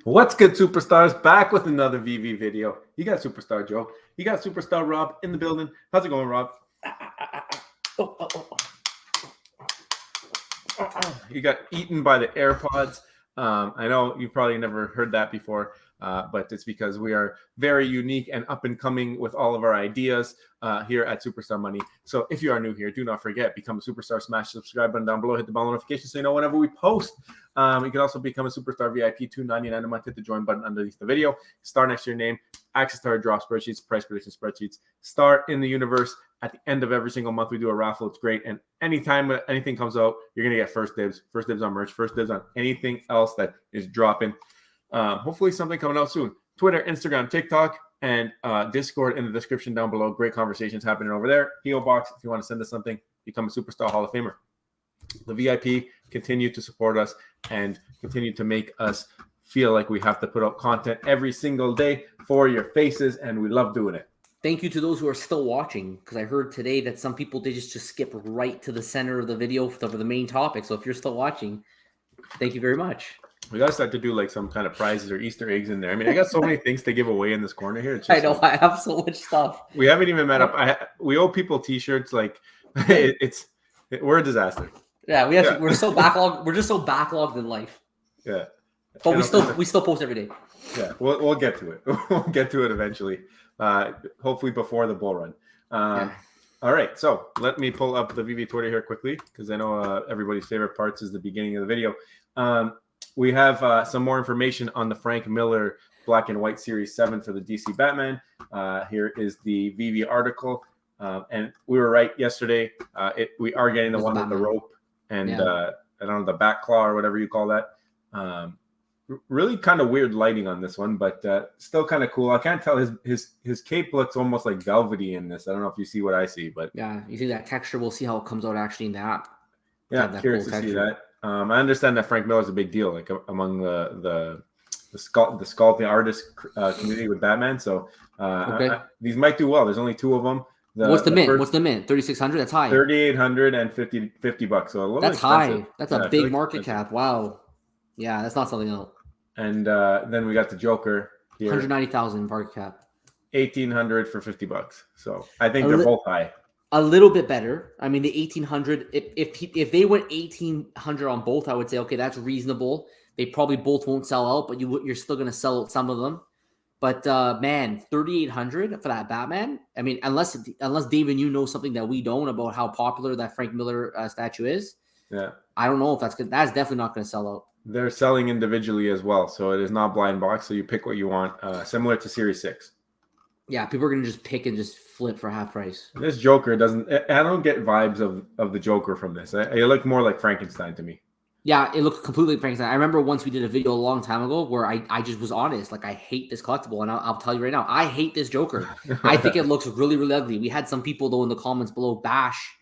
What's good, superstars? Back with another VV video. You got Superstar Joe. You got Superstar Rob in the building. How's it going, Rob? You got eaten by the AirPods. I know you've probably never heard that before, but it's because we are very unique and up and coming with all of our ideas here at Superstar Money. So if you are new here, do not forget, become a superstar, smash the subscribe button down below, hit the bell notification so you know whenever we post. You can also become a Superstar VIP, $2.99 a month. Hit the join button underneath the video. Star next to your name. Access to our draw spreadsheets, price prediction spreadsheets. Star in the universe. At the end of every single month, we do a raffle. It's great. And anytime anything comes out, you're going to get first dibs. First dibs on merch. First dibs on anything else that is dropping. Hopefully something coming out soon. Twitter, Instagram, TikTok, and Discord in the description down below. Great conversations happening over there. PO Box, if you want to send us something, become a Superstar Hall of Famer. The VIP continue to support us and continue to make us feel like we have to put out content every single day for your faces, and we love doing it. Thank you to those who are still watching, because I heard today that some people did just skip right to the center of the video for the main topic. So if you're still watching, thank you very much. We gotta start to do like some kind of prizes or Easter eggs in there. I mean, I got so many things to give away in this corner here. It's just I know, like, I have so much stuff. We haven't even met up. We owe people T-shirts. Like we're a disaster. Yeah, we're so backlogged. We're just so backlogged in life. Yeah, but we still post every day. Yeah, we'll get to it. We'll get to it eventually. Hopefully before the bull run. All right, so let me pull up the VV Twitter here quickly because I know everybody's favorite parts is the beginning of the video. We have some more information on the Frank Miller Black and White Series 7 for the DC Batman. Here is the VV article. And we were right yesterday. We are getting the one with the rope and I don't know, the back claw or whatever you call that. Really kind of weird lighting on this one, but still kind of cool. I can't tell. His cape looks almost like velvety in this. I don't know if you see what I see, but yeah, you see that texture. We'll see how it comes out actually in the app. Yeah, I'm curious to see that. I understand that Frank Miller is a big deal, like among the sculpting artist community with Batman. So these might do well. There's only two of them. What's the mint? What's the mint? 3,600. That's high. 3,800 and $50. So a little that's expensive. High. That's a big market cap. Wow. Yeah, that's not something else. And then we got the Joker here. 190,000 market cap. 1,800 for $50. So I think they're both high. A little bit better. I mean, the 1,800. If they went 1,800 on both, I would say okay, that's reasonable. They probably both won't sell out, but you're still going to sell some of them. But man, 3,800 for that Batman. I mean, unless David, you know something that we don't about how popular that Frank Miller statue is. Yeah, I don't know if that's good. That's definitely not going to sell out. They're selling individually as well, so it is not blind box. So you pick what you want, similar to Series 6. Yeah, people are going to just pick and just flip for half price. This Joker doesn't. I don't get vibes of the Joker from this. It looked more like Frankenstein to me. Yeah, it looked completely Frankenstein. I remember once we did a video a long time ago where I just was honest. Like, I hate this collectible, and I'll tell you right now, I hate this Joker. I think it looks really, really ugly. We had some people, though, in the comments below bash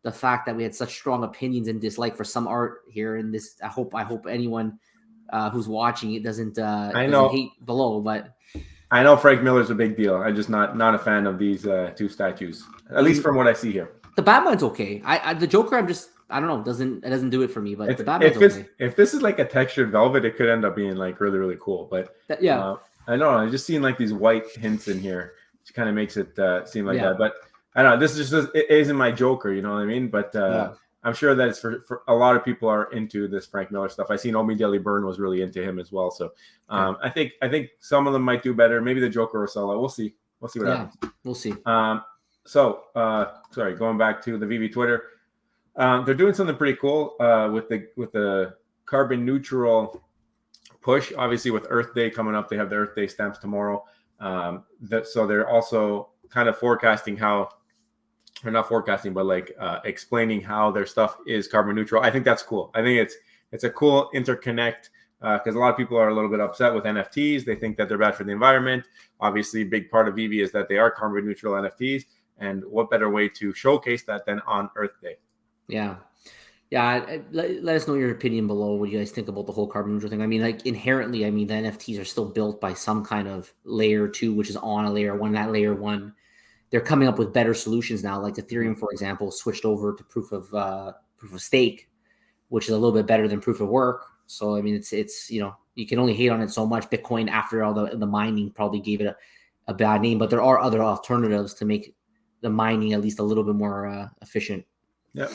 the fact that we had such strong opinions and dislike for some art here in this. I hope anyone who's watching it doesn't hate below, but I know Frank Miller's a big deal. I'm just not a fan of these two statues, at least from what I see here. The Batman's okay. The Joker, I don't know, it doesn't do it for me, but the Batman's okay. If this is like a textured velvet, it could end up being like really, really cool. But I know I'm just seeing like these white hints in here, which kind of makes it seem like that. But I don't know. This is just it isn't my Joker, you know what I mean? But I'm sure that it's for a lot of people are into this Frank Miller stuff. I seen Omi Daily Burn was really into him as well. So I think some of them might do better. Maybe the Joker will sell out. We'll see. We'll see what happens. We'll see. Sorry, going back to the VV Twitter. They're doing something pretty cool with the carbon neutral push. Obviously, with Earth Day coming up, they have the Earth Day stamps tomorrow. So they're also kind of forecasting how. Or not forecasting, but like explaining how their stuff is carbon neutral. I think that's cool. I think it's a cool interconnect because a lot of people are a little bit upset with NFTs. They think that they're bad for the environment. Obviously, a big part of VV is that they are carbon neutral NFTs. And what better way to showcase that than on Earth Day? Yeah. Let us know your opinion below. What do you guys think about the whole carbon neutral thing? I mean, like inherently, I mean, the NFTs are still built by some kind of layer 2, which is on a layer 1. That layer 1. They're coming up with better solutions now, like Ethereum, for example, switched over to proof of stake, which is a little bit better than proof of work. So I mean, it's You can only hate on it so much. Bitcoin, after all the mining, probably gave it a bad name, but there are other alternatives to make the mining at least a little bit more efficient. Yep.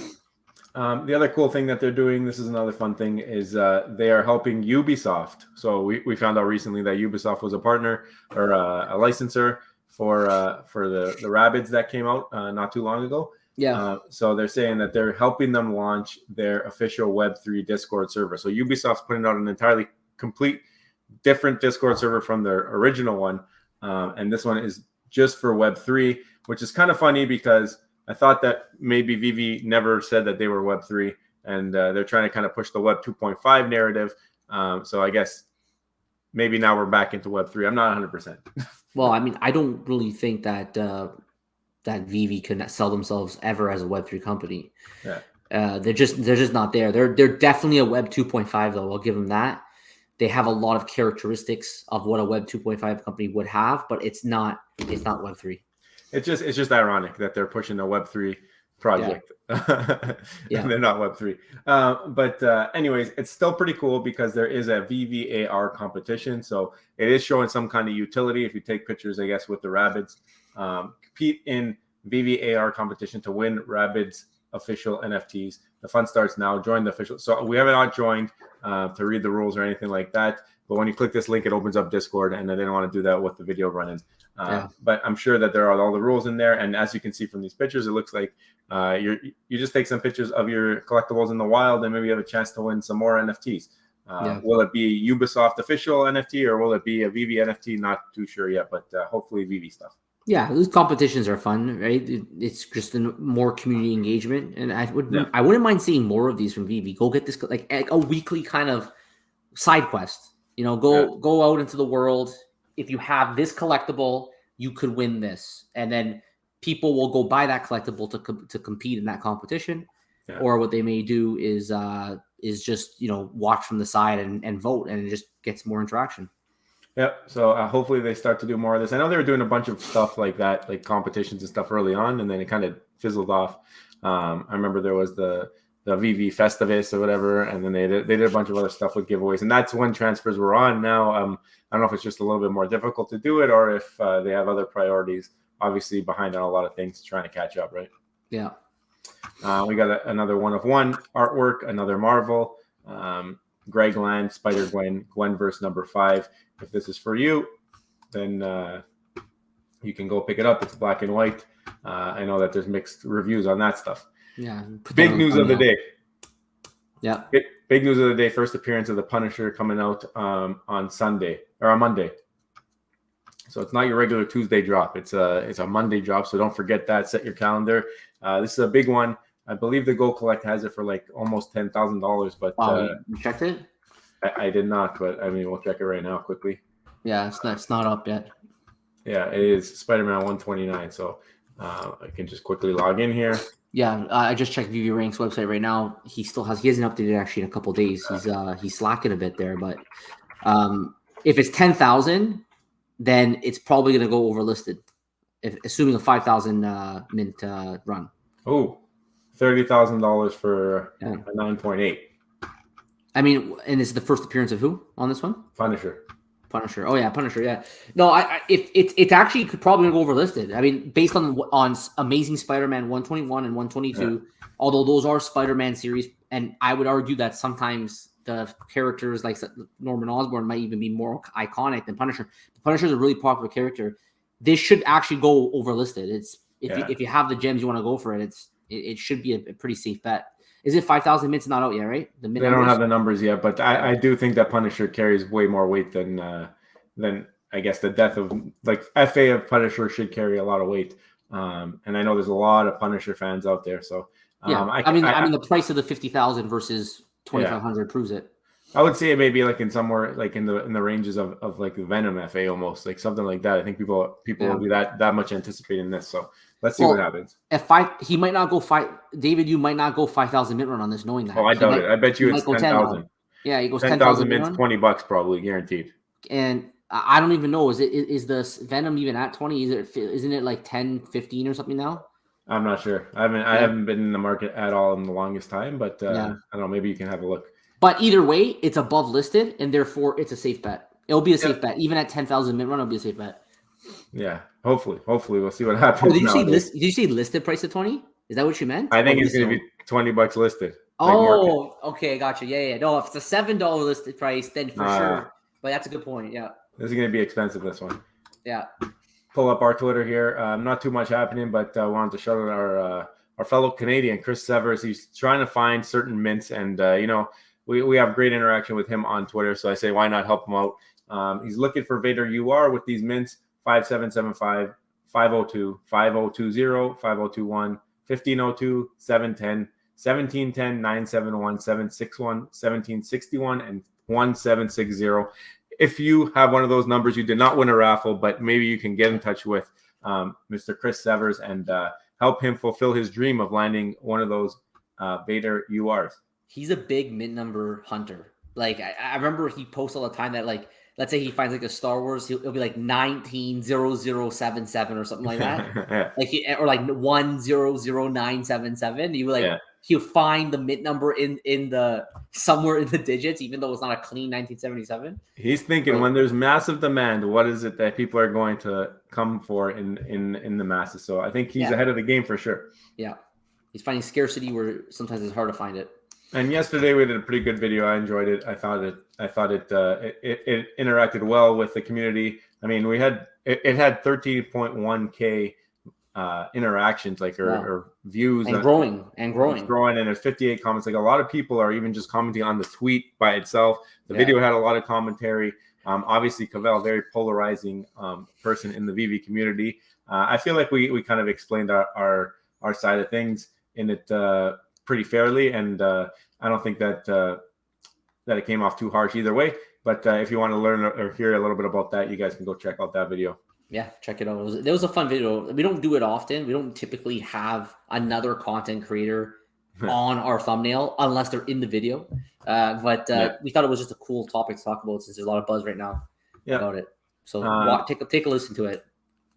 The other cool thing that they're doing, this is another fun thing, is they are helping Ubisoft. So we found out recently that Ubisoft was a partner or a licensor for the Rabbids that came out not too long ago. Yeah. So they're saying that they're helping them launch their official Web3 Discord server. So Ubisoft's putting out an entirely complete different Discord server from their original one. And this one is just for Web3, which is kind of funny because I thought that maybe Vivi never said that they were Web3, and they're trying to kind of push the Web 2.5 narrative. So I guess maybe now we're back into Web3. I'm not 100%. Well, I mean, I don't really think that that Vivi can sell themselves ever as a Web3 company. Yeah. They're just not there. They're definitely a Web 2.5 though. I'll give them that. They have a lot of characteristics of what a Web 2.5 company would have, but it's not Web3. It's just ironic that they're pushing a Web3 project. Yeah. They're not Web3. But anyways, it's still pretty cool because there is a VVAR competition. So it is showing some kind of utility if you take pictures, I guess, with the Rabbids. Compete in VVAR competition to win Rabbids official NFTs. The fun starts now. Join the official. So we have not joined to read the rules or anything like that. But when you click this link, it opens up Discord, and they didn't want to do that with the video running. But I'm sure that there are all the rules in there. And as you can see from these pictures, it looks like you just take some pictures of your collectibles in the wild, and maybe you have a chance to win some more NFTs. Will it be Ubisoft official NFT or will it be a Vivi NFT? Not too sure yet, but hopefully Vivi stuff. Yeah, those competitions are fun, right? It's just more community engagement, and I wouldn't mind seeing more of these from Vivi. Go get this like a weekly kind of side quest. Go out into the world. If you have this collectible, you could win this, and then people will go buy that collectible to compete in that competition. Yeah. Or what they may do is just watch from the side and vote, and it just gets more interaction. Yep. So hopefully they start to do more of this. I know they were doing a bunch of stuff like that, like competitions and stuff early on, and then it kind of fizzled off. I remember there was the VV Festivus or whatever, and then they did a bunch of other stuff with giveaways, and that's when transfers were on. Now, I don't know if it's just a little bit more difficult to do it, or if they have other priorities, obviously behind on a lot of things, trying to catch up, right? Yeah. We got another one of one artwork, another Marvel, Greg Land, Spider-Gwen, Gwenverse number 5. If this is for you, then you can go pick it up. It's black and white. I know that there's mixed reviews on that stuff. Yeah. Big news of the day. Yeah. Big news of the day. First appearance of the Punisher coming out on Sunday or on Monday. So it's not your regular Tuesday drop. It's a Monday drop. So don't forget that. Set your calendar. This is a big one. I believe the Go Collect has it for like almost $10,000. But you checked it? I did not, but I mean we'll check it right now quickly. Yeah, it's not up yet. Yeah, it is Spider-Man 129. So I can just quickly log in here. Yeah, I just checked VV Rank's website right now. He hasn't updated actually in a couple of days. He's slacking a bit there, but if it's 10,000, then it's probably going to go overlisted. Assuming a 5,000 mint run. Oh, $30,000 for a 9.8. I mean, and this is the first appearance of who on this one? Punisher. Oh yeah, Punisher. Yeah. No, it actually could probably go overlisted. I mean, based on Amazing Spider-Man 121 and 122, although those are Spider-Man series, and I would argue that sometimes the characters like Norman Osborn might even be more iconic than Punisher. Punisher is a really popular character. This should actually go overlisted. If you have the gems you want to go for it, it should be a pretty safe bet. Is it 5,000 mints not out yet, right? They don't have the numbers yet, but I do think that Punisher carries way more weight than I guess the death of like FA of Punisher should carry a lot of weight. And I know there's a lot of Punisher fans out there. So I mean the price of the 50,000 versus 2,500 proves it. I would say it may be like in somewhere like in the ranges of like the Venom FA almost, like something like that. I think people will be that much anticipating this. So let's see what happens. He might not go David, you might not go 5,000 mint run on this, knowing that. Oh, I doubt it. I bet you it's 10,000. Yeah, he goes 10,000 mints, $20 probably guaranteed. And I don't even know. Is the Venom even at 20? Isn't it like 10, 15 or something now? I'm not sure. I haven't been in the market at all in the longest time, but I don't know. Maybe you can have a look. But either way, it's above listed, and therefore it's a safe bet. It'll be a safe bet. Even at 10,000 mint run, it'll be a safe bet. Yeah, hopefully we'll see what happens. Oh, did you say listed price at 20? Is that what you meant? I think it's going to be $20 listed. Oh, okay, gotcha. Yeah. No, if it's a $7 listed price, then for sure. But that's a good point. Yeah. This is going to be expensive, this one. Yeah. Pull up our Twitter here. Not too much happening, but I wanted to shout out our fellow Canadian, Chris Severs. He's trying to find certain mints, and we have great interaction with him on Twitter. So I say, why not help him out? He's looking for Vader UR with these mints: 5775, 502, 5020, 5021, 1502, 710, 1710, 971, 761, 1761, and 1760. If you have one of those numbers, you did not win a raffle, but maybe you can get in touch with Mr. Chris Severs and help him fulfill his dream of landing one of those Vader URs. He's a big mint number hunter. Like I remember he posts all the time that, like, let's say he finds like a Star Wars, it'll be like 190077 or something like that. Yeah. Or like 100977. You like he'll find the mint number in the somewhere in the digits, even though it's not a clean 1977. He's thinking, when there's massive demand, what is it that people are going to come for in the masses? So I think he's ahead of the game for sure. Yeah, he's finding scarcity where sometimes it's hard to find it. And yesterday we did a pretty good video. I enjoyed it. I thought it interacted well with the community. I mean, it had 13.1K interactions, like or views, and growing, and there's 58 comments. Like, a lot of people are even just commenting on the tweet by itself. The video had a lot of commentary. Obviously, Cavell, very polarizing person in the VV community. I feel like we kind of explained our side of things in it pretty fairly, and I don't think that it came off too harsh either way. But if you want to learn or hear a little bit about that, you guys can go check out that video. Yeah, check it out. It was a fun video. We don't do it often. We don't typically have another content creator on our thumbnail unless they're in the video. But we thought it was just a cool topic to talk about, since there's a lot of buzz right now about it. So take a listen to it.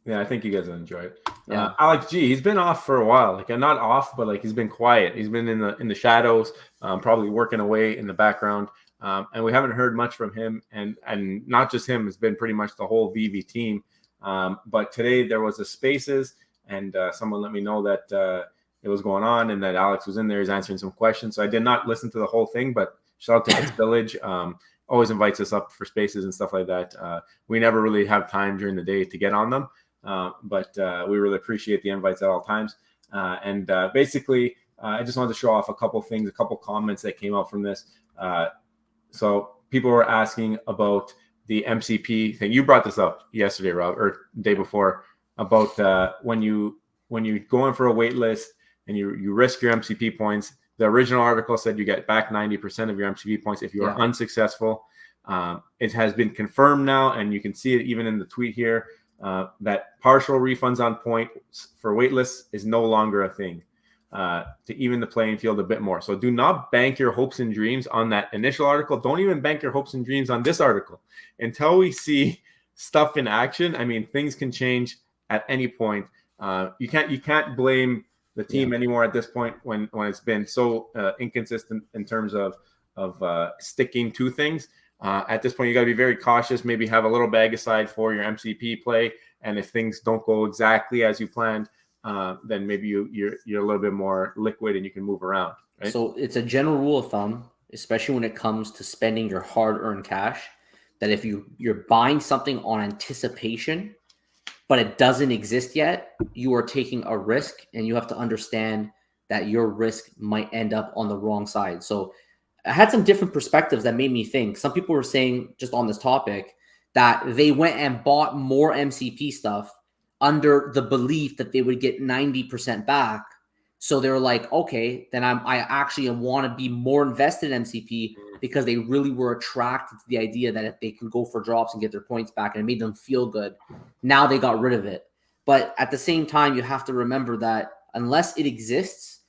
Yeah, I think you guys will enjoy it. Yeah. Alex G, he's been off for a while. Like, not off, but like he's been quiet. He's been in the shadows, probably working away in the background. And we haven't heard much from him. And not just him, it's been pretty much the whole VV team. But today there was a Spaces, and someone let me know that it was going on and that Alex was in there. He's answering some questions. So I did not listen to the whole thing, but shout out to Hits Village. Always invites us up for Spaces and stuff like that. We never really have time during the day to get on them. But we really appreciate the invites at all times. And basically, I just wanted to show off a couple things, a couple comments that came out from this. So people were asking about the MCP thing. You brought this up yesterday, Rob, or the day before, about when you go in for a wait list and you risk your MCP points. The original article said you get back 90% of your MCP points if you are unsuccessful. It has been confirmed now, and you can see it even in the tweet here. That partial refunds on points for waitlists is no longer a thing, to even the playing field a bit more. So do not bank your hopes and dreams on that initial article. Don't even bank your hopes and dreams on this article until we see stuff in action. I mean, things can change at any point. You can't blame the team anymore at this point when it's been so inconsistent in terms of sticking to things. At this point, you got to be very cautious, maybe have a little bag aside for your MCP play. And if things don't go exactly as you planned, then maybe you're a little bit more liquid and you can move around. Right? So it's a general rule of thumb, especially when it comes to spending your hard-earned cash, that if you're buying something on anticipation, but it doesn't exist yet, you are taking a risk, and you have to understand that your risk might end up on the wrong side. So I had some different perspectives that made me think. Some people were saying, just on this topic, that they went and bought more MCP stuff under the belief that they would get 90% back. So they were like, okay, then I actually want to be more invested in MCP, because they really were attracted to the idea that if they can go for drops and get their points back, and it made them feel good. Now they got rid of it. But at the same time, you have to remember that unless it exists,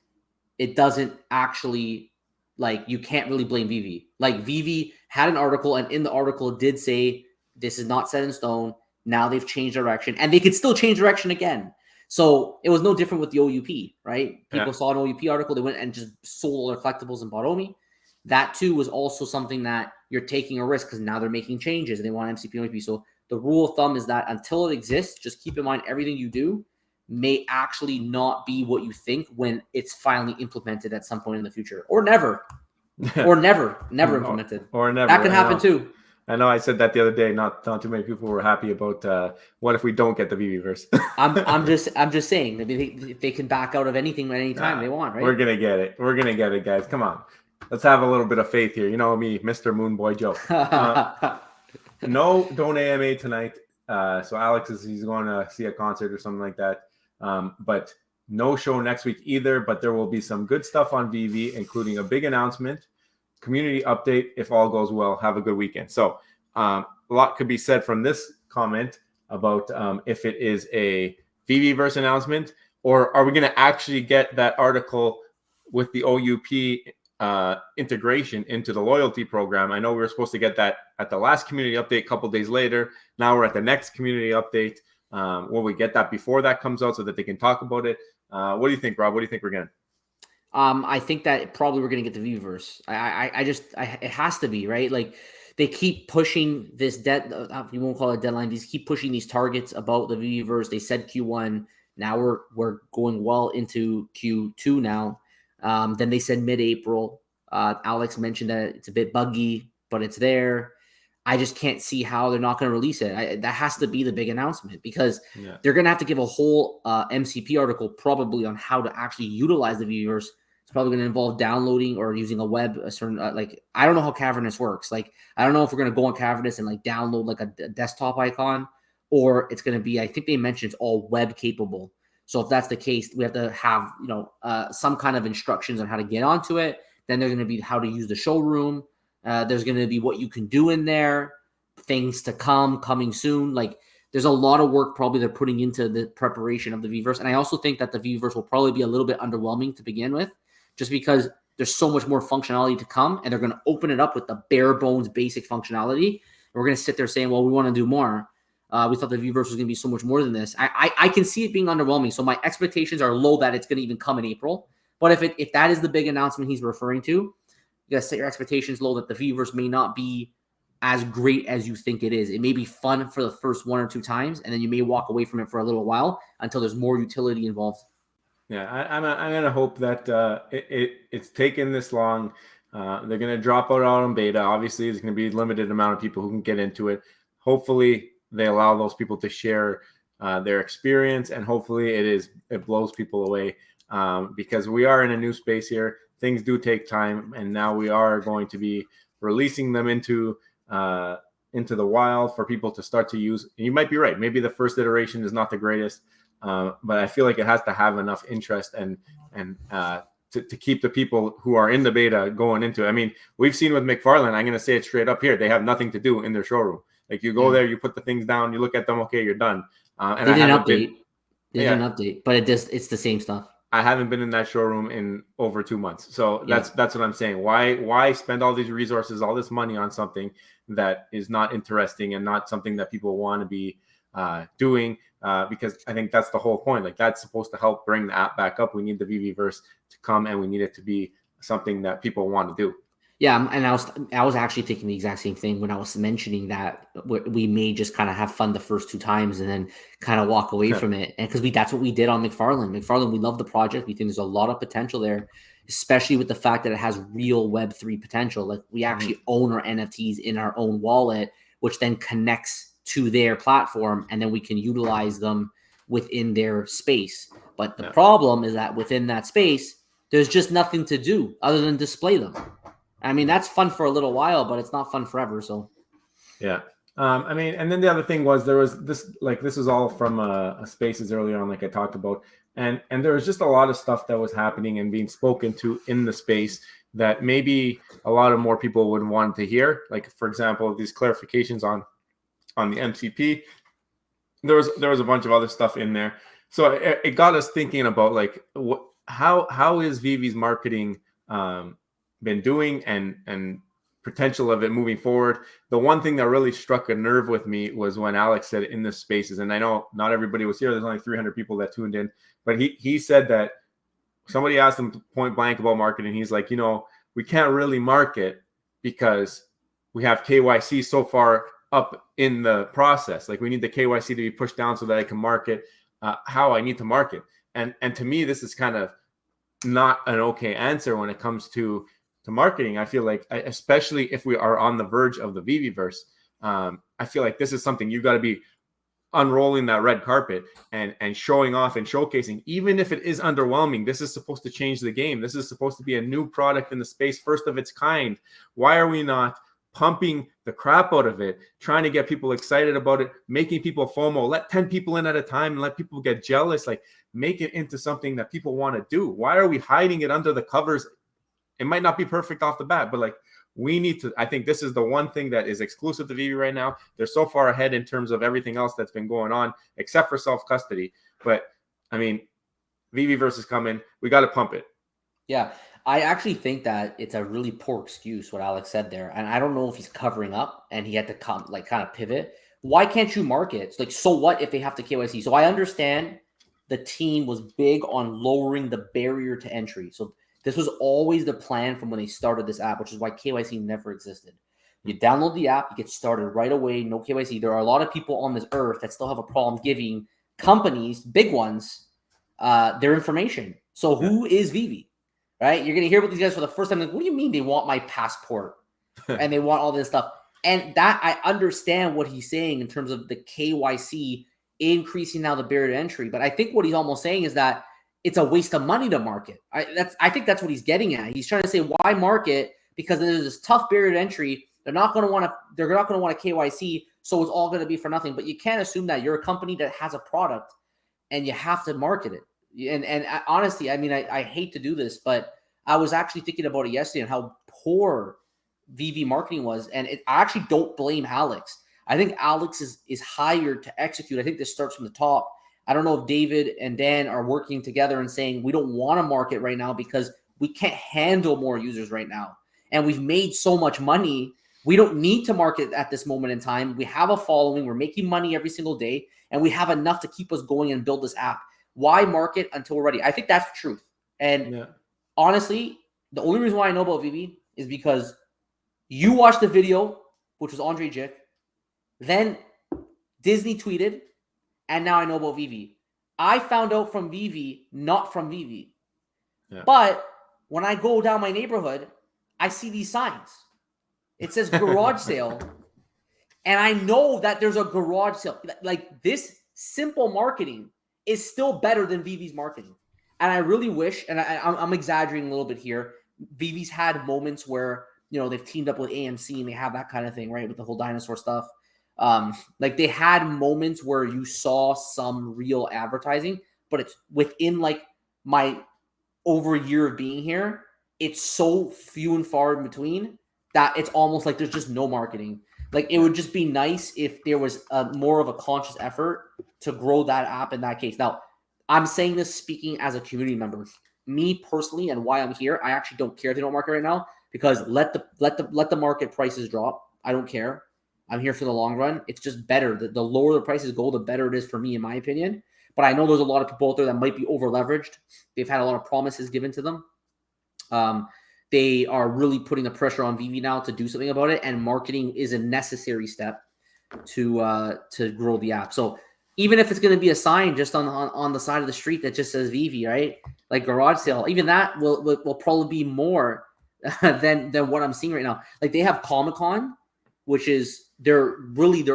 it doesn't actually, like, you can't really blame VV. Like, VV had an article, and in the article it did say this is not set in stone. Now they've changed direction, and they could still change direction again. So it was no different with the OUP, right? People saw an OUP article, they went and just sold all their collectibles and bought OMI. that too was also something that you're taking a risk because now they're making changes and they want MCP only. So the rule of thumb is that until it exists, just keep in mind everything you do may actually not be what you think when it's finally implemented at some point in the future, or never implemented. or never. That could happen too. I know I said that the other day. Not too many people were happy about what if we don't get the Veve'S. I'm just saying that they can back out of anything at any time they want, right? We're gonna get it. We're gonna get it, guys. Come on, let's have a little bit of faith here. You know me, Mr. Moonboy Joe. No, don't AMA tonight. So Alex he's going to see a concert or something like that. But no show next week either. But there will be some good stuff on VV, including a big announcement, community update. If all goes well, have a good weekend. So a lot could be said from this comment about if it is a VVverse announcement, or are we going to actually get that article with the OUP integration into the loyalty program? I know we were supposed to get that at the last community update a couple days later. Now we're at the next community update. Will we get that before that comes out so that they can talk about it? What do you think, Rob? What do you think we're getting? I think that probably we're going to get the Veve'S. It has to be, right? Like they keep pushing this you won't call it a deadline. These keep pushing these targets about the Veve'S. They said Q1. Now we're going well into Q2 now. Then they said mid-April. Alex mentioned that it's a bit buggy, but it's there. I just can't see how they're not going to release it. That has to be the big announcement because they're going to have to give a whole MCP article probably on how to actually utilize the Veve'S. It's probably going to involve downloading or using a web, a certain I don't know how Cavernous works. Like I don't know if we're going to go on Cavernous and like download like a desktop icon, or it's going to be, I think they mentioned it's all web capable. So if that's the case, we have to have some kind of instructions on how to get onto it. Then there's going to be how to use the showroom. There's going to be what you can do in there, things to coming soon. Like there's a lot of work probably they're putting into the preparation of the Veve'S. And I also think that the Veve'S will probably be a little bit underwhelming to begin with, just because there's so much more functionality to come, and they're going to open it up with the bare bones basic functionality. And we're going to sit there saying, well, we want to do more. We thought the Veve'S was going to be so much more than this. I can see it being underwhelming. So my expectations are low that it's going to even come in April. But if that is the big announcement he's referring to, you got to set your expectations low that the Veve'S may not be as great as you think it is. It may be fun for the first one or two times, and then you may walk away from it for a little while until there's more utility involved. Yeah, I'm going to hope that it's taken this long. They're going to drop out on beta. Obviously, there's going to be a limited amount of people who can get into it. Hopefully, they allow those people to share their experience, and hopefully it blows people away because we are in a new space here. Things do take time, and now we are going to be releasing them into the wild for people to start to use. And you might be right. Maybe the first iteration is not the greatest, but I feel like it has to have enough interest and to keep the people who are in the beta going into it. I mean, we've seen with McFarlane, I'm going to say it straight up here, they have nothing to do in their showroom. Like you go there, you put the things down, you look at them, okay, you're done. And they did an update. They did an update, but it's the same stuff. I haven't been in that showroom in over 2 months. So that's what I'm saying. Why spend all these resources, all this money on something that is not interesting and not something that people want to be doing? Because I think that's the whole point. Like that's supposed to help bring the app back up. We need the Veve'S to come, and we need it to be something that people want to do. Yeah, and I was actually thinking the exact same thing when I was mentioning that we may just kind of have fun the first two times and then kind of walk away from it. And because that's what we did on McFarlane. McFarlane, we love the project. We think there's a lot of potential there, especially with the fact that it has real Web3 potential. Like we actually own our NFTs in our own wallet, which then connects to their platform, and then we can utilize them within their space. But the problem is that within that space, there's just nothing to do other than display them. I mean, that's fun for a little while, but it's not fun forever. So, yeah. I mean, and then the other thing was there was this was all from Spaces earlier on, like I talked about, and there was just a lot of stuff that was happening and being spoken to in the space that maybe a lot of more people would want to hear. Like, for example, these clarifications on the MCP. There was a bunch of other stuff in there, so it got us thinking about like how is Veve'S marketing been doing and potential of it moving forward. The one thing that really struck a nerve with me was when Alex said in the Spaces, and I know not everybody was here, there's only 300 people that tuned in, but he said that somebody asked him point blank about marketing. He's like, we can't really market because we have KYC so far up in the process. Like we need the KYC to be pushed down so that I can market how I need to market. And to me, this is kind of not an okay answer when it comes to marketing. I feel like, especially if we are on the verge of the Veve'S, I feel like this is something you've got to be unrolling that red carpet and showing off and showcasing, even if it is underwhelming. This is supposed to change the game. This is supposed to be a new product in the space, first of its kind. Why are we not pumping the crap out of it, trying to get people excited about it, making people FOMO, let 10 people in at a time and let people get jealous, like make it into something that people want to do? Why are we hiding it under the covers? It might not be perfect off the bat, but like, we need to, I think this is the one thing that is exclusive to Vivi right now. They're so far ahead in terms of everything else that's been going on, except for self-custody. But I mean, Veve'S is coming. We got to pump it. Yeah. I actually think that it's a really poor excuse what Alex said there. And I don't know if he's covering up and he had to come like kind of pivot. Why can't you market? It's like, so what if they have to KYC? So I understand the team was big on lowering the barrier to entry. So this was always the plan from when they started this app, which is why KYC never existed. You download the app, you get started right away, no KYC. There are a lot of people on this earth that still have a problem giving companies, big ones, their information. So who is Vivi, right? You're going to hear about these guys for the first time. Like, what do you mean they want my passport? And they want all this stuff. And that I understand what he's saying in terms of the KYC increasing now the barrier to entry. But I think what he's almost saying is that it's a waste of money to market. I think that's what he's getting at. He's trying to say, why market? Because there's this tough barrier to entry. They're not going to want a KYC, so it's all going to be for nothing. But you can't assume that you're a company that has a product and you have to market it. And honestly, I mean, I hate to do this, but I was actually thinking about it yesterday and how poor VV marketing was. And I actually don't blame Alex. I think Alex is hired to execute. I think this starts from the top. I don't know if David and Dan are working together and saying, we don't want to market right now because we can't handle more users right now. And we've made so much money. We don't need to market at this moment in time. We have a following. We're making money every single day. And we have enough to keep us going and build this app. Why market until we're ready? I think that's the truth. And honestly, the only reason why I know about Vivi is because you watched the video, which was Andre Jick. Then Disney tweeted. And now I know about Vivi. I found out from Vivi, not from Vivi. Yeah. But when I go down my neighborhood, I see these signs. It says garage sale. And I know that there's a garage sale. Like, this simple marketing is still better than Vivi's marketing. And I really wish, and I'm exaggerating a little bit here, Vivi's had moments where, you know, they've teamed up with AMC and they have that kind of thing, right? With the whole dinosaur stuff. Like, they had moments where you saw some real advertising, but it's within like my over a year of being here, it's so few and far in between that it's almost like there's just no marketing. Like, it would just be nice if there was more of a conscious effort to grow that app in that case. Now, I'm saying this speaking as a community member. Me personally, and why I'm here, I actually don't care if they don't market right now, because let the market prices drop. I don't care. I'm here for the long run. It's just better. The lower the prices go, the better it is for me, in my opinion. But I know there's a lot of people out there that might be over leveraged. They've had a lot of promises given to them. They are really putting the pressure on Vivi now to do something about it, and marketing is a necessary step to grow the app. So even if it's going to be a sign just on the side of the street that just says Vivi, right? Like garage sale, even that will probably be more than what I'm seeing right now. Like, they have Comic-Con, which is their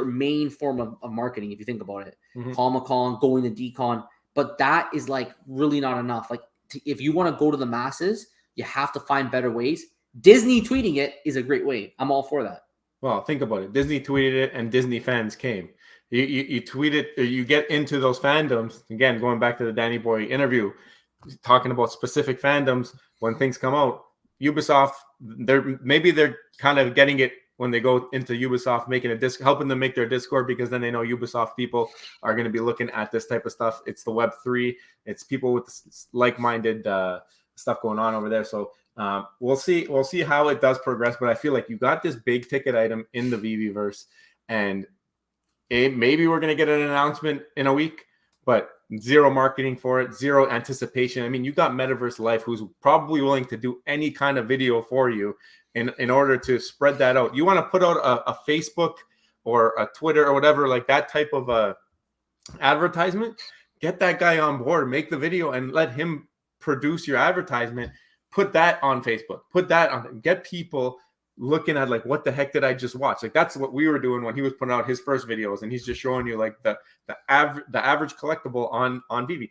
main form of marketing, if you think about it. Mm-hmm. Comic-Con, going to D-Con, but that is like really not enough. Like, if you want to go to the masses, you have to find better ways. Disney tweeting it is a great way. I'm all for that. Well, think about it. Disney tweeted it, and Disney fans came. You tweet it, you get into those fandoms. Again, going back to the Danny Boy interview, talking about specific fandoms when things come out. Ubisoft, they're kind of getting it when they go into Ubisoft, making helping them make their Discord, because then they know Ubisoft people are going to be looking at this type of stuff. It's the Web3. It's people with like-minded stuff going on over there. So we'll see how it does progress. But I feel like you got this big ticket item in the Veve'S, and maybe we're going to get an announcement in a week. But zero marketing for it, zero anticipation. I mean, you got Metaverse Life, who's probably willing to do any kind of video for you in order to spread that out. You want to put out a Facebook or a Twitter or whatever, like that type of advertisement, get that guy on board, make the video and let him produce your advertisement. Put that on Facebook, put that on, get people looking at like, what the heck did I just watch? Like that's what we were doing when he was putting out his first videos, and he's just showing you like the average collectible on Vivi.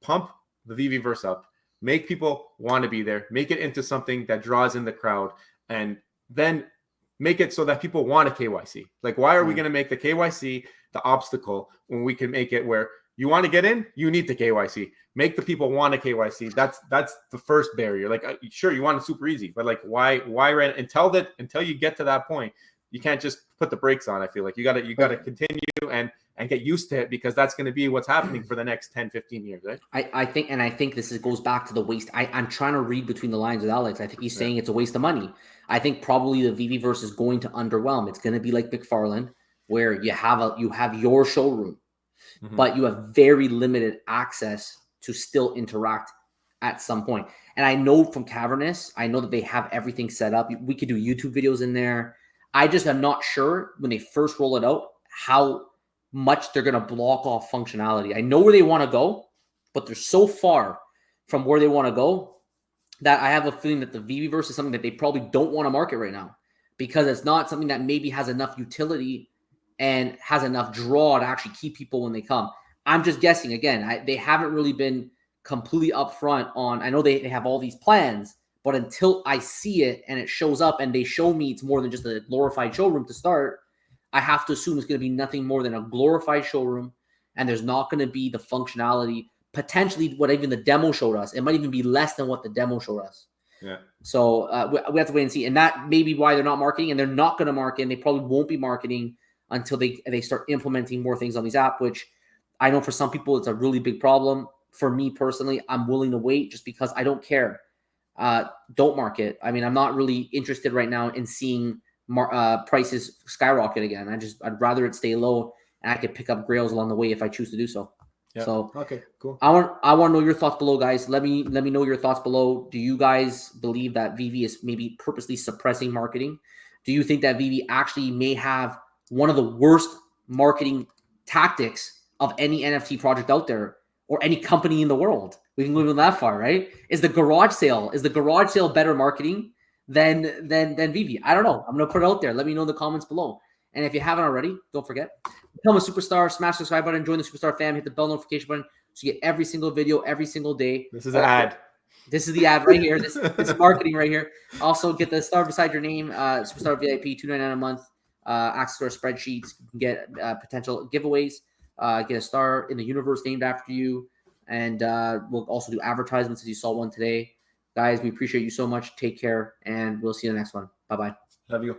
Pump the Veve'S up, make people want to be there, make it into something that draws in the crowd, and then make it so that people want a KYC. Like, why are we going to make the KYC the obstacle when we can make it where you want to get in, you need the KYC. Make the people want a KYC. That's the first barrier. Like, sure, you want it super easy, but like, why right until you get to that point, you can't just put the brakes on. I feel like you got to continue and get used to it, because that's going to be what's happening for the next 10, 15 years, right? I think this goes back to the waste. I'm trying to read between the lines with Alex. I think he's saying it's a waste of money. I think probably the Veve'S is going to underwhelm. It's going to be like McFarlane, where you have your showroom, but you have very limited access to still interact at some point. And I know from Cavernous, I know that they have everything set up. We could do YouTube videos in there. I just am not sure when they first roll it out how much they're going to block off functionality. I know where they want to go, but they're so far from where they want to go that I have a feeling that the Veve'S is something that they probably don't want to market right now, because it's not something that maybe has enough utility and has enough draw to actually keep people when they come. I'm just guessing. Again, they haven't really been completely upfront on, I know they have all these plans, but until I see it and it shows up and they show me it's more than just a glorified showroom to start, I have to assume it's going to be nothing more than a glorified showroom, and there's not going to be the functionality, potentially what even the demo showed us. It might even be less than what the demo showed us. Yeah. So we have to wait and see. And that may be why they're not marketing, and they're not going to market, and they probably won't be marketing until they start implementing more things on these apps, which I know for some people it's a really big problem. For me personally, I'm willing to wait just because I don't care. Don't market. I mean, I'm not really interested right now in seeing prices skyrocket again. I'd rather it stay low, and I could pick up grails along the way if I choose to do so. Yeah. So okay, cool. I want to know your thoughts below, guys. Let me know your thoughts below. Do you guys believe that Vivi is maybe purposely suppressing marketing? Do you think that Vivi actually may have one of the worst marketing tactics of any NFT project out there, or any company in the world? We can go that far, right? Is the garage sale better marketing than Vivi? I don't know. I'm gonna put it out there. Let me know in the comments below. And if you haven't already, don't forget, become a superstar, smash the subscribe button, join the superstar fam, hit the bell notification button so you get every single video every single day. This is an ad. This is the ad right here. This is marketing right here. Also, get the star beside your name, Superstar VIP, $2.99 a month. Access to our spreadsheets. You can get potential giveaways. Get a star in the universe named after you. And we'll also do advertisements, as you saw one today. Guys, we appreciate you so much. Take care, and we'll see you in the next one. Bye-bye. Love you.